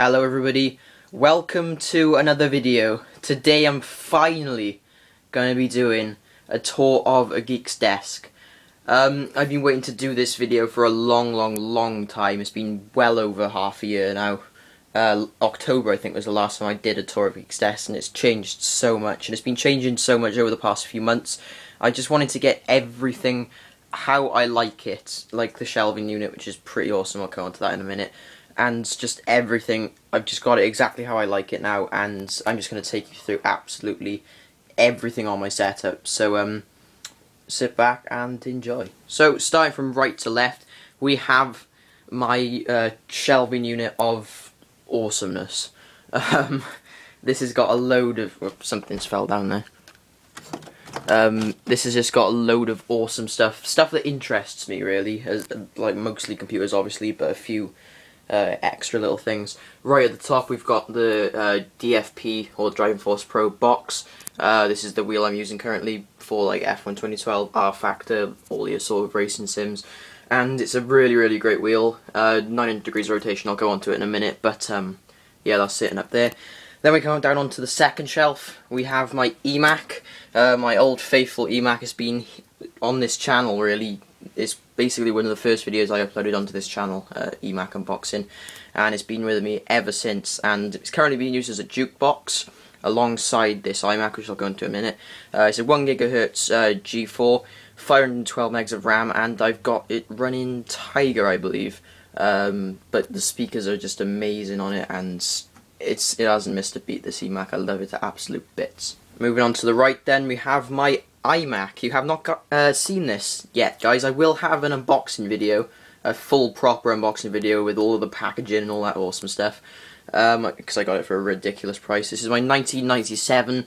Hello everybody, welcome to another video. Today I'm finally going to be doing a tour of a geek's desk. I've been waiting to do this video for a long time. It's been well over half a year now. October I think was the last time I did a tour of a geek's desk, and it's changed so much, and it's been changing so much over the past few months. I just wanted to get everything how I like it, like the shelving unit, which is pretty awesome. I'll come on to that in a minute. And just everything, I've just got it exactly how I like it now, and I'm just going to take you through absolutely everything on my setup. So sit back and enjoy. So starting from right to left, we have my shelving unit of awesomeness. This has got a load of, something's fell down there. This has just got a load of awesome stuff that interests me really, as, like mostly computers obviously, but a few extra little things. Right at the top we've got the DFP or Driving Force Pro box. This is the wheel I'm using currently for like F1 2012, R Factor, all the sort of racing sims, and it's a really great wheel. 900 degrees rotation, I'll go on to it in a minute, but yeah, that's sitting up there. Then we come down onto the second shelf. We have my eMac, my old faithful eMac. Has been on this channel really. It's basically one of the first videos I uploaded onto this channel, eMac unboxing, and it's been with me ever since, and it's currently being used as a jukebox alongside this iMac, which I'll go into in a minute. It's a 1 GHz G4, 512 megs of RAM, and I've got it running Tiger, I believe, but the speakers are just amazing on it, and it hasn't missed a beat, this eMac. I love it to absolute bits. Moving on to the right then, we have my iMac. You have not seen this yet, guys. I will have an unboxing video, a full proper unboxing video with all of the packaging and all that awesome stuff, because I got it for a ridiculous price. This is my 1997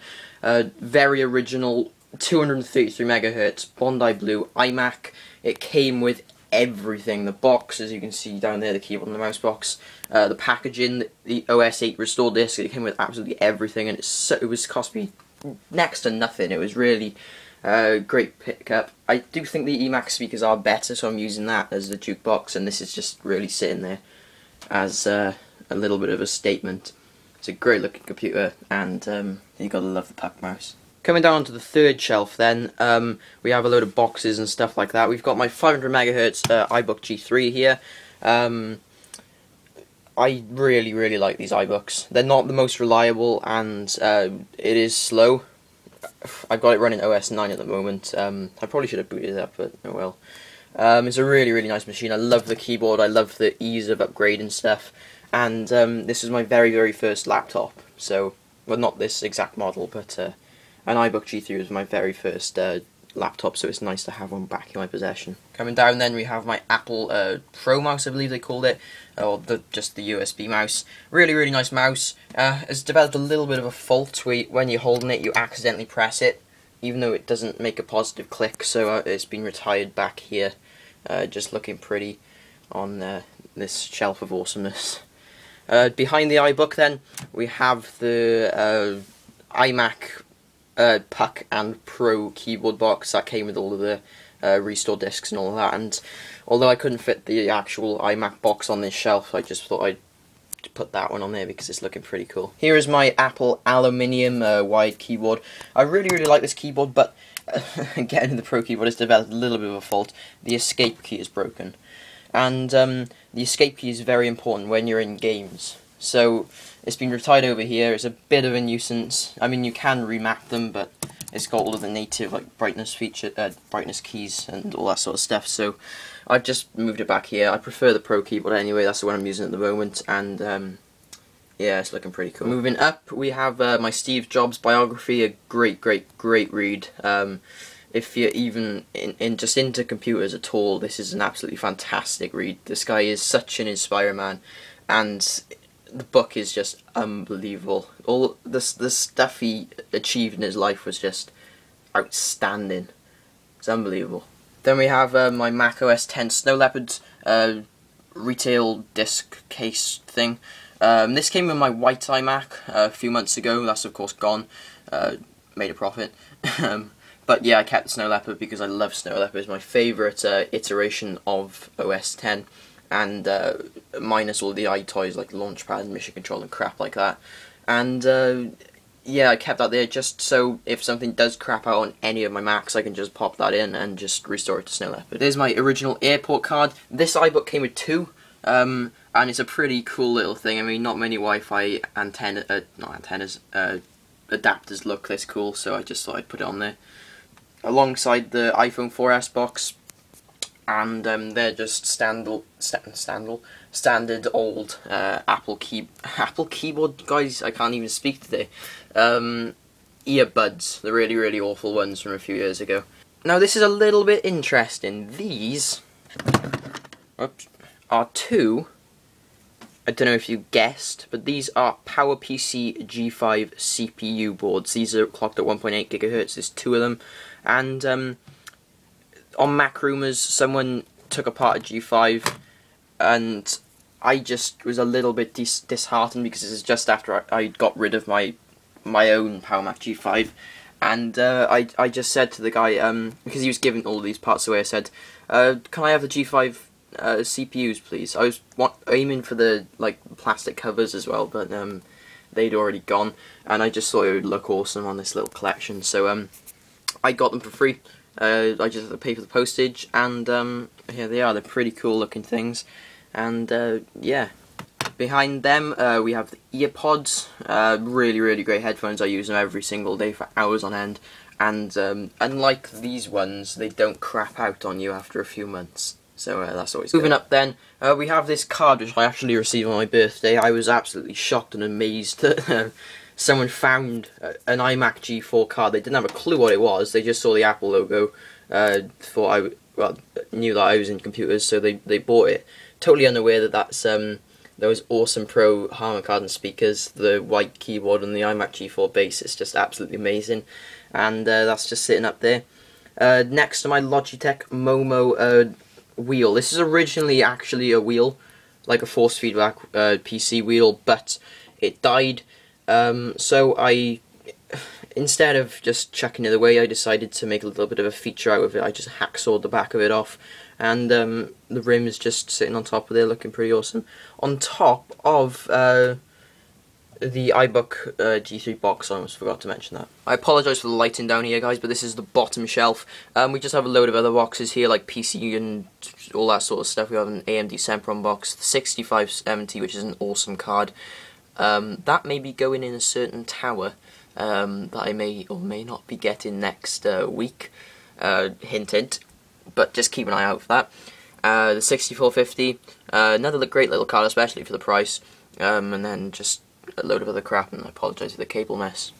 very original 233 megahertz Bondi Blue iMac. It came with everything. The box, as you can see down there, the keyboard and the mouse box, the packaging, the OS 8 restore disc. It came with absolutely everything, and it was cost me next to nothing. It was really great pickup. I do think the eMac speakers are better, so I'm using that as the jukebox, and this is just really sitting there as a little bit of a statement. It's a great looking computer, and you gotta love the puck mouse. Coming down onto the third shelf then, we have a load of boxes and stuff like that. We've got my 500 megahertz iBook G3 here. I really like these iBooks. They're not the most reliable, and it is slow. I've got it running OS 9 at the moment. I probably should have booted it up, but oh well. It's a really nice machine. I love the keyboard, I love the ease of upgrading stuff, and this is my very first laptop. So, well, not this exact model, but an iBook G3 was my very first laptop, so it's nice to have one back in my possession. Coming down then, we have my Apple Pro mouse, I believe they called it, or just the USB mouse. Really nice mouse. It's developed a little bit of a fault where when you're holding it, you accidentally press it, even though it doesn't make a positive click, so it's been retired back here, just looking pretty on this shelf of awesomeness. Behind the iBook then, we have the iMac Puck and Pro keyboard box that came with all of the restore discs and all of that, and although I couldn't fit the actual iMac box on this shelf, I just thought I'd put that one on there because it's looking pretty cool. Here is my Apple aluminium wide keyboard. I really like this keyboard, but again, the Pro keyboard has developed a little bit of a fault. The escape key is broken, and the escape key is very important when you're in games. So it's been retired over here. It's a bit of a nuisance. I mean, you can remap them, but it's got all of the native like brightness keys and all that sort of stuff. So I've just moved it back here. I prefer the Pro keyboard anyway. That's the one I'm using at the moment, and yeah, it's looking pretty cool. Moving up, we have my Steve Jobs biography. A great read. If you're even just into computers at all, this is an absolutely fantastic read. This guy is such an inspiring man, and the book is just unbelievable. All the stuff he achieved in his life was just outstanding. It's unbelievable. Then we have my Mac OS X Snow Leopard retail disc case thing. This came with my white iMac a few months ago. That's of course gone. Made a profit. But yeah, I kept the Snow Leopard because I love Snow Leopard. It's my favourite iteration of OS X. and minus all the iToys like launchpad and mission control and crap like that. And yeah, I kept that there just so if something does crap out on any of my Macs, I can just pop that in and just restore it to Snow Leopard. There's my original airport card. This iBook came with two, and it's a pretty cool little thing. I mean, not many Wi-Fi adapters look this cool, so I just thought I'd put it on there. Alongside the iPhone 4S box, and they're just standard old Apple keyboard, guys, I can't even speak today, earbuds, the really awful ones from a few years ago. Now this is a little bit interesting. These are two, I don't know if you guessed, but these are PowerPC G5 CPU boards. These are clocked at 1.8 gigahertz. There's two of them, and on Mac Rumors, someone took apart a G5, and I just was a little bit disheartened because this is just after I got rid of my own PowerMac G5, and I just said to the guy, because he was giving all these parts away, I said, can I have the G5 CPUs, please? I was aiming for the plastic covers as well, but they'd already gone, and I just thought it would look awesome on this little collection, so I got them for free. I just have to pay for the postage, and here they are. They're pretty cool looking things, and yeah. Behind them we have the EarPods, really great headphones. I use them every single day for hours on end, and unlike these ones, they don't crap out on you after a few months. So that's always good. Moving up then, we have this card which I actually received on my birthday. I was absolutely shocked and amazed that someone found an iMac G4 card. They didn't have a clue what it was. They just saw the Apple logo, knew that I was in computers, so they bought it. Totally unaware that that's those awesome Pro Harman Kardon speakers, the white keyboard and the iMac G4 base. It's just absolutely amazing, and that's just sitting up there. Next to my Logitech Momo wheel. This is originally actually a wheel, like a force feedback PC wheel, but it died. So I, instead of just chucking it away, I decided to make a little bit of a feature out of it. I just hacksawed the back of it off, and the rim is just sitting on top of there, looking pretty awesome. On top of the iBook G3 box, I almost forgot to mention that. I apologise for the lighting down here, guys, but this is the bottom shelf. We just have a load of other boxes here, like PC and all that sort of stuff. We have an AMD Sempron box, the 6570, which is an awesome card. That may be going in a certain tower that I may or may not be getting next week. Hint hint, but just keep an eye out for that. The 6450, another great little card, especially for the price, and then just a load of other crap, and I apologise for the cable mess.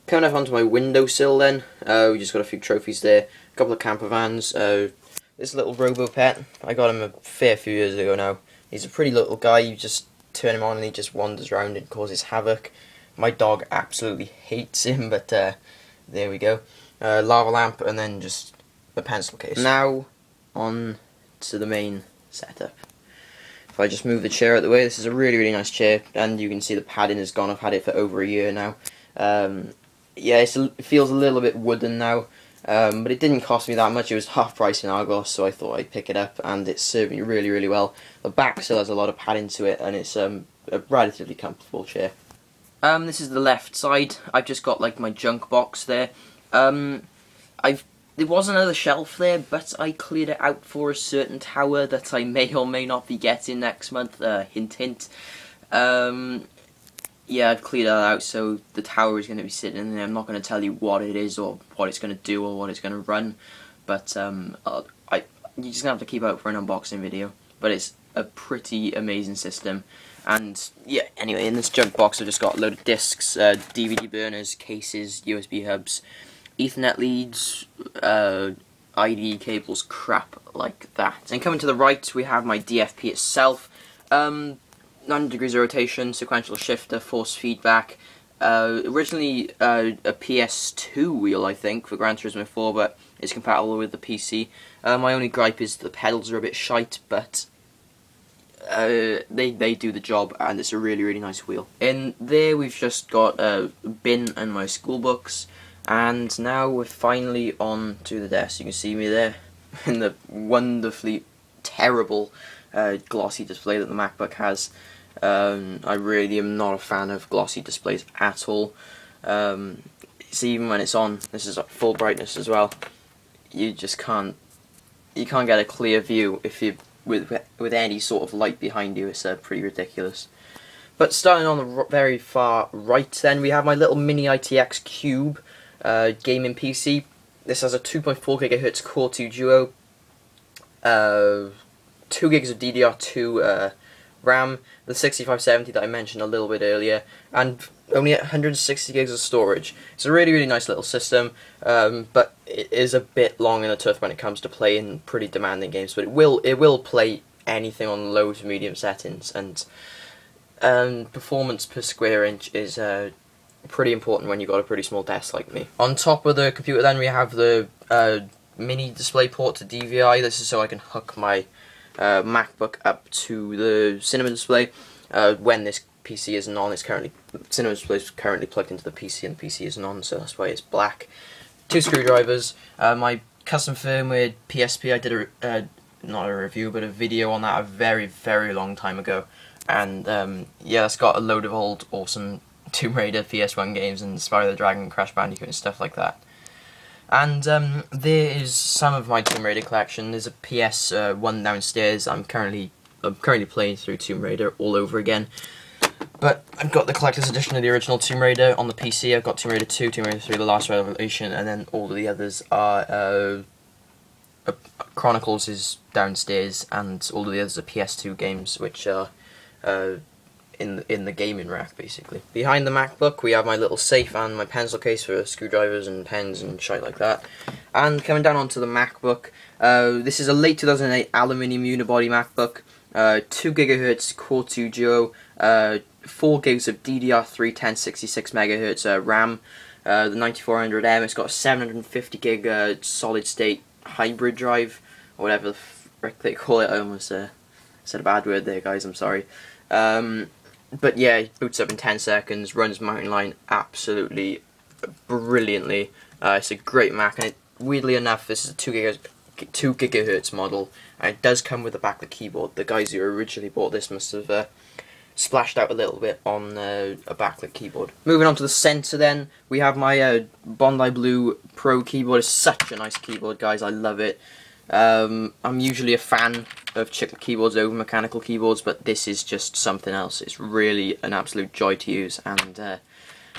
Coming up onto my windowsill then, we just got a few trophies there, a couple of camper vans, this little Robo Pet, I got him a fair few years ago now. He's a pretty little guy. You just turn him on and he just wanders around and causes havoc. My dog absolutely hates him, but there we go. Lava lamp, and then just the pencil case. Now on to the main setup. If I just move the chair out of the way, this is a really nice chair, and you can see the padding is gone. I've had it for over a year now. Yeah, it feels a little bit wooden now, but it didn't cost me that much. It was half price in Argos, so I thought I'd pick it up, and it served me really well. The back still has a lot of padding to it, and it's a relatively comfortable chair. This is the left side. I've just got like my junk box there. There was another shelf there, but I cleared it out for a certain tower that I may or may not be getting next month. Hint hint. Yeah, I've cleared that out, so the tower is going to be sitting in there. I'm not going to tell you what it is or what it's going to do or what it's going to run, but you're just going to have to keep out for an unboxing video. But it's a pretty amazing system. And yeah, anyway, in this junk box I've just got a load of discs, DVD burners, cases, USB hubs, Ethernet leads, IDE cables, crap like that. And coming to the right, we have my DFP itself. 90 degrees of rotation, sequential shifter, force feedback. Originally a PS2 wheel, I think, for Gran Turismo 4, but it's compatible with the PC. My only gripe is the pedals are a bit shite, but they do the job, and it's a really nice wheel. In there we've just got a bin and my school books, and now we're finally on to the desk. You can see me there in the wonderfully terrible glossy display that the MacBook has. I really am not a fan of glossy displays at all. See, even when it's on, this is at full brightness as well, you just can't get a clear view if you with any sort of light behind you. It's pretty ridiculous. But starting on the very far right, then we have my little mini ITX Cube gaming PC. This has a 2.4 GHz Core 2 Duo, 2 gigs of DDR2 RAM, the 6570 that I mentioned a little bit earlier, and only 160 gigs of storage. It's a really nice little system, but it is a bit long in the tooth when it comes to playing pretty demanding games. But it will play anything on low to medium settings, and performance per square inch is pretty important when you've got a pretty small desk like me. On top of the computer, then we have the mini display port to DVI. This is so I can hook my MacBook up to the cinema display when this PC isn't on. Cinema display is currently plugged into the PC, and the PC isn't on, so that's why it's black. 2 screwdrivers. My custom firmware PSP. I did not a review, but a video on that a very long time ago, and yeah, it's got a load of old awesome Tomb Raider PS1 games and Spyro the Dragon, Crash Bandicoot, and stuff like that. And there is some of my Tomb Raider collection. There's a PS1 downstairs. I'm currently playing through Tomb Raider all over again. But I've got the collector's edition of the original Tomb Raider on the PC. I've got Tomb Raider 2, Tomb Raider 3, The Last Revelation, and then all of the others are Chronicles is downstairs, and all of the others are PS2 games, which are in the gaming rack, basically. Behind the MacBook, we have my little safe and my pencil case for screwdrivers and pens and shit like that. And coming down onto the MacBook, this is a late 2008 aluminium unibody MacBook, 2 GHz Core 2 Duo, 4 gigs of DDR3 1066 MHz RAM, the 9400M. It's got a 750 gig solid state hybrid drive, or whatever the frick they call it. I almost said a bad word there, guys, I'm sorry. But yeah, it boots up in 10 seconds, runs Mountain Lion absolutely brilliantly. It's a great Mac, and weirdly enough, this is a 2 GHz model, and it does come with a backlit keyboard. The guys who originally bought this must have splashed out a little bit on a backlit keyboard. Moving on to the center, then, we have my Bondi Blue Pro keyboard. It's such a nice keyboard, guys, I love it. I'm usually a fan of chiclet keyboards over mechanical keyboards, but this is just something else. It's really an absolute joy to use, and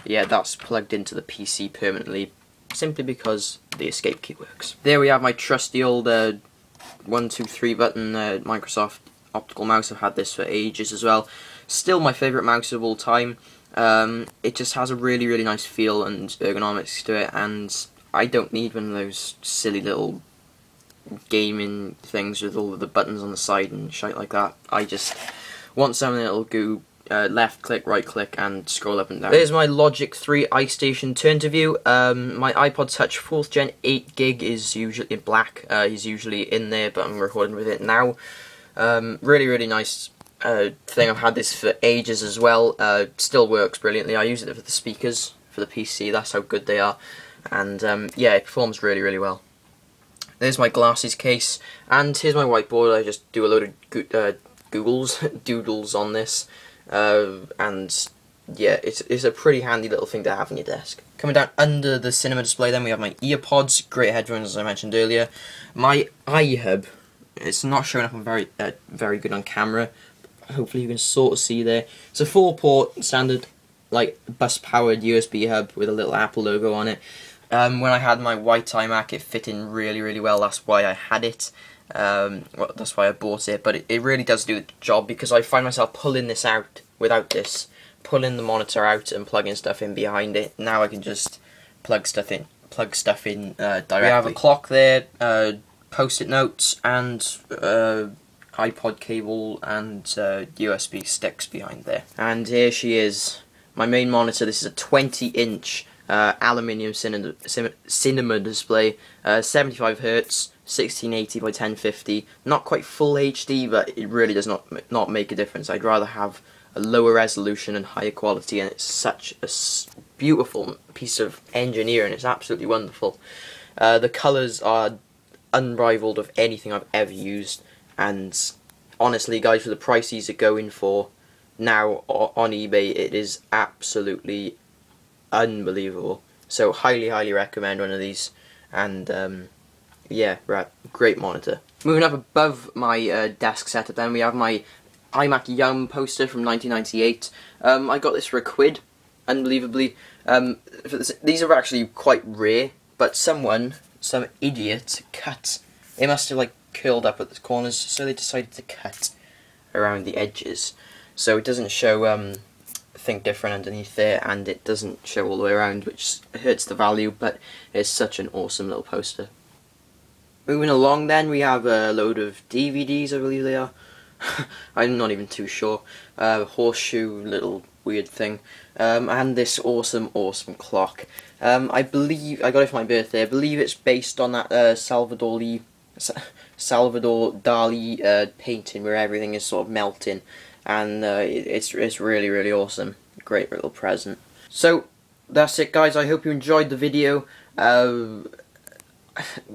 yeah, that's plugged into the PC permanently simply because the escape key works. There we have my trusty old 1, 2, 3 button Microsoft optical mouse. I've had this for ages as well. Still my favourite mouse of all time. It just has a really nice feel and ergonomics to it, and I don't need one of those silly little gaming things with all of the buttons on the side and shit like that. I just want something that'll go left click, right click, and scroll up and down. There's my Logic 3 iStation turn to view. My iPod Touch 4th Gen 8 gig is usually in black. He's usually in there, but I'm recording with it now. Really nice thing. I've had this for ages as well. Still works brilliantly. I use it for the speakers for the PC. That's how good they are, and yeah, it performs really well. There's my glasses case, and here's my whiteboard. I just do a load of doodles on this, and yeah, it's a pretty handy little thing to have on your desk. Coming down under the cinema display, then we have my earpods, great headphones as I mentioned earlier. My iHub, it's not showing up on very good on camera. Hopefully you can sort of see there. It's a 4-port standard, like, bus-powered USB hub with a little Apple logo on it. When I had my white iMac, it fit in really well. That's why I had it. Well, that's why I bought it. But it really does do the job, because I find myself pulling this out without this, pulling the monitor out and plugging stuff in behind it. Now I can just plug stuff in directly. We have a clock there, post-it notes, and iPod cable and USB sticks behind there. And here she is, my main monitor. This is a 20-inch aluminium cinema display, 75 Hz, 1680 by 1050. Not quite full HD, but it really does not make a difference. I'd rather have a lower resolution and higher quality, and it's such a beautiful piece of engineering. It's absolutely wonderful. The colours are unrivaled of anything I've ever used, and honestly, guys, for the price these are going for now on eBay, it is absolutely unbelievable. So highly recommend one of these, and yeah, right, great monitor. Moving up above my desk setup, then we have my iMac Yum poster from 1998. I got this for £1, unbelievably. These are actually quite rare, but some idiot cut. It must have like curled up at the corners, so they decided to cut around the edges, so it doesn't show Think Different underneath there, and it doesn't show all the way around, which hurts the value, but it's such an awesome little poster. Moving along then, we have a load of DVDs, I believe they are. I'm not even too sure. Horseshoe little weird thing. And this awesome clock. I believe, I got it for my birthday, I believe it's based on that Salvador Dali painting where everything is sort of melting. And it's really awesome. Great little present. So, that's it, guys. I hope you enjoyed the video.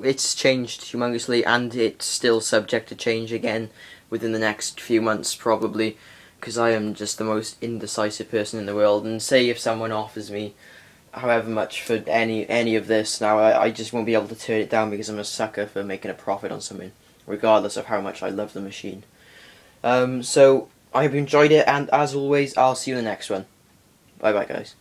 It's changed humongously, and it's still subject to change again within the next few months, probably, because I am just the most indecisive person in the world. And say if someone offers me however much for any of this, now I just won't be able to turn it down, because I'm a sucker for making a profit on something, regardless of how much I love the machine. So I hope you enjoyed it, and as always, I'll see you in the next one. Bye bye, guys.